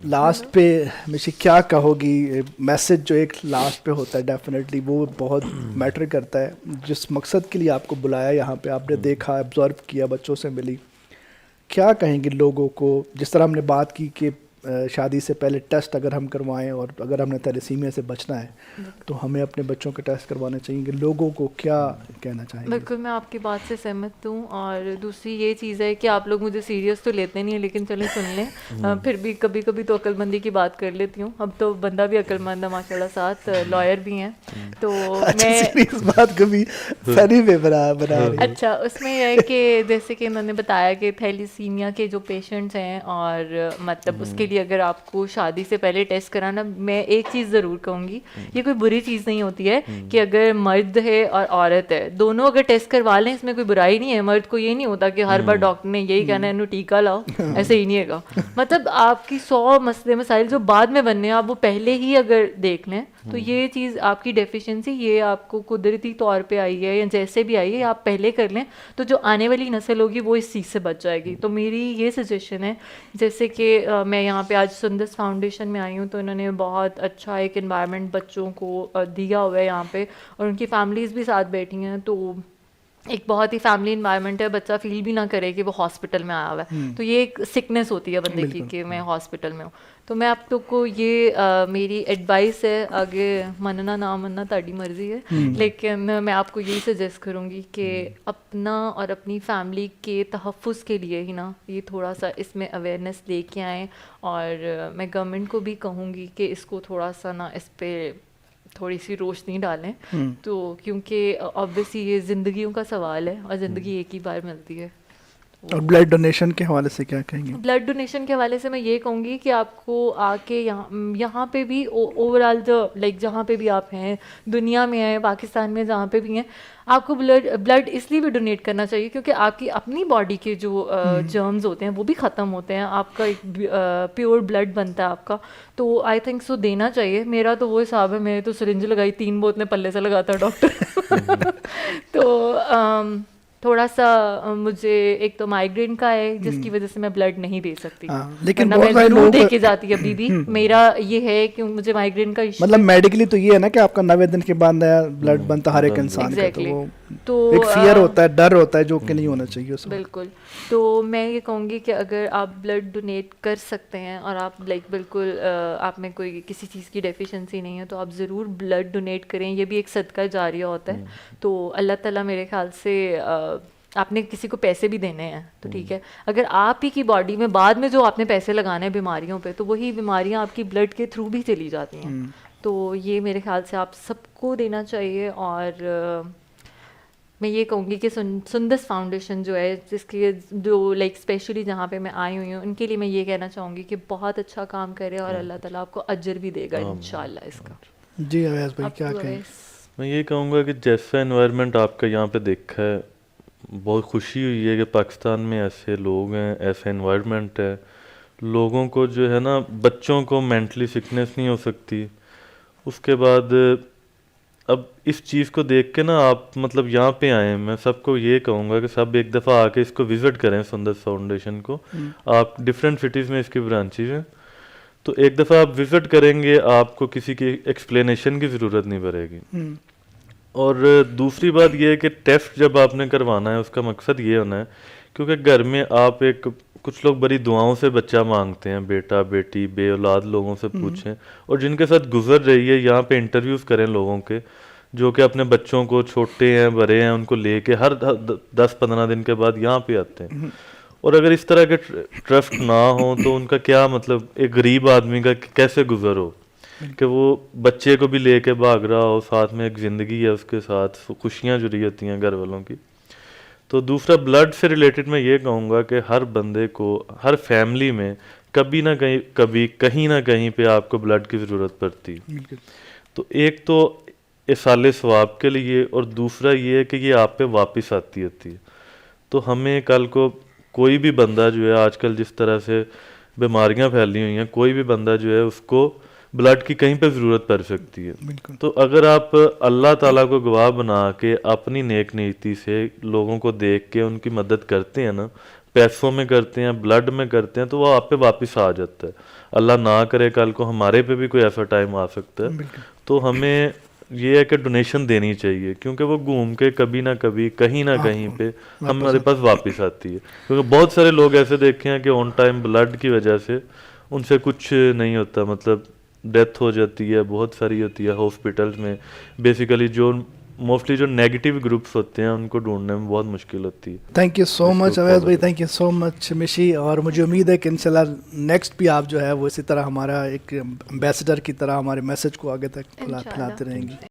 Last پہ ہمیشہ کیا کہو گی؟ میسج جو ایک لاسٹ پہ ہوتا ہے ڈیفینیٹلی وہ بہت میٹر کرتا ہے. جس مقصد کے لیے آپ کو بلایا یہاں پہ، آپ نے دیکھا، آبزرو کیا، بچوں سے ملی، کیا کہیں گے لوگوں کو؟ جس طرح ہم نے بات کی کہ شادی سے پہلے ٹیسٹ اگر ہم کروائیں، اور اگر ہم نے تیلیسیمیا سے بچنا ہے تو ہمیں اپنے بچوں کے ٹیسٹ کروانے چاہیے. کہ لوگوں کو کیا کہنا چاہیں گے؟ بالکل میں آپ کی بات سے سہمت ہوں. اور دوسری یہ چیز ہے کہ آپ لوگ مجھے سیریس تو لیتے نہیں ہیں، لیکن چلیں سن لیں. پھر بھی کبھی کبھی تو عقل مندی کی بات کر لیتی ہوں. اب تو بندہ بھی عقل مند ہے ماشاء اللہ، ساتھ لائر بھی ہیں. تو میں اس بات کو بھی فنی میں بنا رہی. اچھا، اس میں یہ ہے کہ جیسے کہ انہوں نے بتایا کہ تھیلیسیمیا کے جو پیشنٹس ہیں، اور مطلب اس کے لیے اگر آپ کو شادی سے پہلے ٹیسٹ کرانا، میں ایک چیز ضرور کہوں گی، یہ کوئی بری چیز نہیں ہوتی ہے کہ اگر مرد ہے اور عورت ہے دونوں اگر ٹیسٹ کروا لیں، اس میں کوئی برائی نہیں ہے. مرد کو یہ نہیں ہوتا کہ ہر بار ڈاکٹر نے یہی کہنا ہے انہوں ٹیکا لاؤ، ایسے ہی نہیں ہے. مطلب آپ کی 100 مسئلے مسائل جو بعد میں بننے ہیں آپ وہ پہلے ہی اگر دیکھ لیں تو یہ چیز آپ کی ڈیفیشنسی یہ آپ کو قدرتی طور پہ آئی ہے یا جیسے بھی آئی ہے، آپ پہلے کر لیں تو جو آنے والی نسل ہوگی وہ اس چیز سے بچ جائے گی. تو میری یہ سجیشن ہے، جیسے کہ میں یہاں پہ آج سندس فاؤنڈیشن میں آئی ہوں تو انہوں نے بہت اچھا ایک انوائرمنٹ بچوں کو دیا ہوا ہے یہاں پہ، اور ان کی فیملیز بھی ساتھ بیٹھی ہیں. تو ایک بہت ہی فیملی انوائرمنٹ ہے، بچہ فیل بھی نہ کرے کہ وہ ہاسپٹل میں آیا ہوا ہے. تو یہ ایک سکنس ہوتی ہے بندے کی کہ میں ہاسپٹل میں ہوں. تو میں آپ لوگ کو یہ میری ایڈوائس ہے، آگے مننا نہ مننا تہاڈی مرضی ہے، لیکن میں آپ کو یہی سجیسٹ کروں گی کہ اپنا اور اپنی فیملی کے تحفظ کے لیے ہی نا یہ تھوڑا سا اس میں اویئرنیس لے کے آئیں. اور میں گورنمنٹ کو بھی کہوں گی کہ اس کو تھوڑا سا نا اس پہ تھوڑی سی روشنی ڈالیں. تو کیونکہ آبویسلی یہ زندگیوں کا سوال ہے اور زندگی ایک ہی بار ملتی ہے. اور بلڈ ڈونیشن کے حوالے سے کیا کہیں گے؟ بلڈ ڈونیشن کے حوالے سے میں یہ کہوں گی کہ آپ کو آ کے یہاں پہ بھی اوور آل جو لائک جہاں پہ بھی آپ ہیں دنیا میں ہیں، پاکستان میں جہاں پہ بھی ہیں، آپ کو بلڈ اس لیے بھی ڈونیٹ کرنا چاہیے کیونکہ آپ کی اپنی باڈی کے جو جرمز ہوتے ہیں وہ بھی ختم ہوتے ہیں. آپ کا ایک پیور بلڈ بنتا ہے آپ کا، تو آئی تھنک سو دینا چاہیے. میرا تو وہ حساب ہے، میں تو سرنج لگائی 3 بوتلیں پلے سے لگاتا ڈاکٹر. تو تھوڑا سا مجھے ایک تو مائیگرین کا ہے جس کی وجہ سے میں بلڈ نہیں دے سکتی، لیکن میں ضرور دے کے جاتی ابھی بھی. میرا یہ ہے کہ مجھے مائیگرین کا ایشو، مطلب میڈیکلی تو یہ ہے نا کہ آپ کا 90 دن کے بعد نیا بلڈ بنتا ہر ایک انسان کا، تو وہ ایک فیئر ہوتا ہے، ڈر ہوتا ہے جو کہ نہیں ہونا چاہیے اس میں. بالکل. تو میں یہ کہوں گی کہ اگر آپ بلڈ ڈونیٹ کر سکتے ہیں اور آپ لائک بالکل آپ میں کوئی کسی چیز کی ڈیفیشنسی نہیں ہے تو آپ ضرور بلڈ ڈونیٹ کریں. یہ بھی ایک صدقہ جاریہ ہوتا ہے. تو اللہ تعالیٰ میرے خیال سے آپ نے کسی کو پیسے بھی دینے ہیں تو ٹھیک ہے، اگر آپ ہی کی باڈی میں بعد میں جو آپ نے پیسے لگانے ہیں بیماریوں پہ، تو وہی بیماریاں آپ کی بلڈ کے تھرو بھی چلی جاتی ہیں. تو یہ میرے خیال سے آپ سب کو دینا چاہیے. اور میں یہ کہوں گی کہ سندس فاؤنڈیشن جو ہے، جس کی جو لائک اسپیشلی جہاں پہ میں آئی ہوئی ہوں، ان کے لیے میں یہ کہنا چاہوں گی کہ بہت اچھا کام کرے اور اللہ تعالیٰ آپ کو اجر بھی دے گا انشاءاللہ اس کا. جی اویس بھائی کیا کہیں؟ میں یہ کہوں گا کہ جیسا انوائرمنٹ آپ کا یہاں پہ دیکھا ہے، بہت خوشی ہوئی ہے کہ پاکستان میں ایسے لوگ ہیں، ایسا انوائرمنٹ ہے. لوگوں کو جو ہے نا، بچوں کو مینٹلی سکنس نہیں ہو سکتی. اس کے بعد اب اس چیز کو دیکھ کے نا آپ مطلب یہاں پہ آئیں. میں سب کو یہ کہوں گا کہ سب ایک دفعہ آ کے اس کو وزٹ کریں، سندس فاؤنڈیشن کو. آپ ڈفرینٹ سٹیز میں اس کی برانچیز ہیں، تو ایک دفعہ آپ وزٹ کریں گے، آپ کو کسی کی ایکسپلینیشن کی ضرورت نہیں پڑے گی. اور دوسری بات یہ ہے کہ ٹیسٹ جب آپ نے کروانا ہے اس کا مقصد یہ ہونا ہے، کیونکہ گھر میں آپ کچھ لوگ بڑی دعاؤں سے بچہ مانگتے ہیں، بیٹا بیٹی بے اولاد لوگوں سے پوچھیں، اور جن کے ساتھ گزر رہی ہے یہاں پہ انٹرویوز کریں لوگوں کے جو کہ اپنے بچوں کو چھوٹے ہیں بڑے ہیں ان کو لے کے ہر 10-15 دن کے بعد یہاں پہ آتے ہیں. اور اگر اس طرح کے ٹرسٹ نہ ہوں تو ان کا کیا مطلب، ایک غریب آدمی کا کیسے گزر ہو کہ وہ بچے کو بھی لے کے بھاگ رہا ہو، ساتھ میں ایک زندگی ہے اس کے ساتھ، خوشیاں جڑی ہوتی ہیں گھر والوں کی. تو دوسرا بلڈ سے ریلیٹڈ میں یہ کہوں گا کہ ہر بندے کو، ہر فیملی میں کبھی نہ کہیں نہ کہیں پہ آپ کو بلڈ کی ضرورت پڑتی ہے. تو ایک تو ایصال ثواب کے لیے، اور دوسرا یہ ہے کہ یہ آپ پہ واپس آتی ہے. تو ہمیں کل کو کوئی بھی بندہ جو ہے، آج کل جس طرح سے بیماریاں پھیلی ہوئی ہیں، کوئی بھی بندہ جو ہے اس کو بلڈ کی کہیں پہ ضرورت پڑ سکتی ہے. تو اگر آپ اللہ تعالیٰ کو گواہ بنا کے اپنی نیک نیتی سے لوگوں کو دیکھ کے ان کی مدد کرتے ہیں نا، پیسوں میں کرتے ہیں بلڈ میں کرتے ہیں تو وہ آپ پہ واپس آ جاتا ہے. اللہ نہ کرے کل کو ہمارے پہ بھی کوئی ایسا ٹائم آ سکتا ہے, تو ہمیں یہ ہے کہ ڈونیشن دینی چاہیے, کیونکہ وہ گھوم کے کبھی نہ کبھی کہیں نہ کہیں پہ ہمارے پاس واپس آتی ہے. کیونکہ بہت سارے لوگ ایسے دیکھے ہیں کہ آن ٹائم بلڈ کی وجہ سے ان سے کچھ نہیں ہوتا, مطلب ڈیتھ ہو جاتی ہے, بہت ساری ہوتی ہے ہاسپٹلس میں. بیسیکلی جو موسٹلی جو نیگیٹو گروپس ہوتے ہیں ان کو ڈھونڈنے میں بہت مشکل ہوتی ہے. تھینک یو سو مچ اویس بھائی, تھینک یو سو مچ مشی, اور مجھے امید ہے کہ انشاءاللہ نیکسٹ بھی آپ جو ہے وہ اسی طرح ہمارا ایک امبیسڈر کی طرح ہمارے میسج کو آگے تک پھیلاتے رہیں گی.